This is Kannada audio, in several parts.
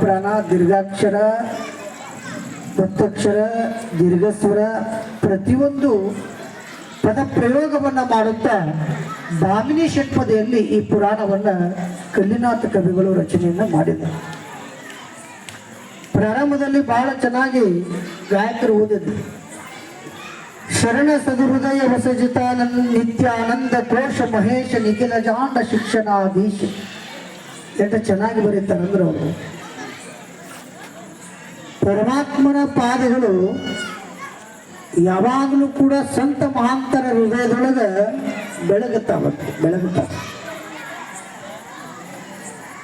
ಪ್ರಾಣ ದೀರ್ಘಾಕ್ಷರ ಒತ್ತಕ್ಷರ ದೀರ್ಘಸ್ವರ ಪ್ರತಿಯೊಂದು ಪದ ಪ್ರಯೋಗವನ್ನು ಮಾಡುತ್ತಾ ಭಾಮಿನಿ ಷಟ್ಪದಿಯಲ್ಲಿ ಈ ಪುರಾಣವನ್ನು ಕಲ್ಲಿನಾಥ ಕವಿಗಳು ರಚನೆಯನ್ನು ಮಾಡಿದರು. ಪ್ರಾರಂಭದಲ್ಲಿ ಬಹಳ ಚೆನ್ನಾಗಿ ಗಾಯಕರು ಓದಿದ್ರು. ಶರಣ ಸದುಹೃದಯ ವಸಜಿತ ನಿತ್ಯಾನಂದ ಕೋಶ ಮಹೇಶ ನಿಖಿಲ ಜಾಂಡ ಶಿಕ್ಷಣಾಧೀಶ ಎಷ್ಟು ಚೆನ್ನಾಗಿ ಬರೀತಾರಂದ್ರೆ ಅವರು. ಪರಮಾತ್ಮನ ಪಾದಗಳು ಯಾವಾಗಲೂ ಕೂಡ ಸಂತ ಮಹಾಂತರ ಹೃದಯದೊಳಗೆ ಬೆಳಗುತ್ತಾವ.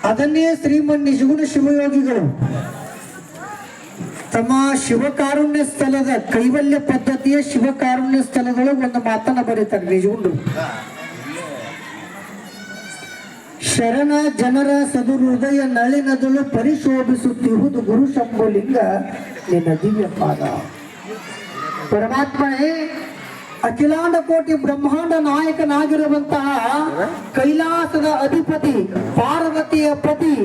ಅದನ್ನೇ ಶ್ರೀಮನ್ ನಿಜಗುಣ ಶಿವಯೋಗಿಗಳು ತಮ್ಮ ಶಿವಕಾರುಣ್ಯ ಸ್ಥಳದ ಕೈವಲ್ಯ ಪದ್ಧತಿಯ ಶಿವಕಾರುಣ್ಯ ಸ್ಥಳದೊಳಗೆ ಒಂದು ಮಾತನ್ನ ಬರೀತಾರೆ ನಿಜಗುಂಡು. ಶರಣ ಜನರ ಸದುಹೃದಯ ನಳಿನದಳು ಪರಿಶೋಭಿಸುತ್ತಿರುವುದು ಗುರು ಶಂಭುಲಿಂಗ ನಿನ್ನ ದಿವ್ಯ ಪಾದ. ಪರಮಾತ್ಮನೇ ಅಖಿಲಾಂಡ ಕೋಟಿ ಬ್ರಹ್ಮಾಂಡ ನಾಯಕನಾಗಿರುವಂತಹ ಕೈಲಾಸದ ಅಧಿಪತಿ, ಪಾರ್ವತಿಯ ಪತಿ,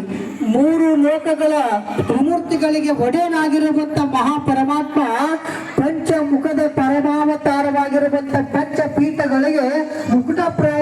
ಮೂರು ಲೋಕಗಳ ತ್ರಿಮೂರ್ತಿಗಳಿಗೆ ಒಡೆಯನಾಗಿರುವಂತ ಮಹಾಪರಮಾತ್ಮ, ಪಂಚಮುಖದ ಪರಮಾವತಾರವಾಗಿರುವಂತ ಪಂಚಪೀಠಗಳಿಗೆ ಮುಕುಟಪ್ರಾಯ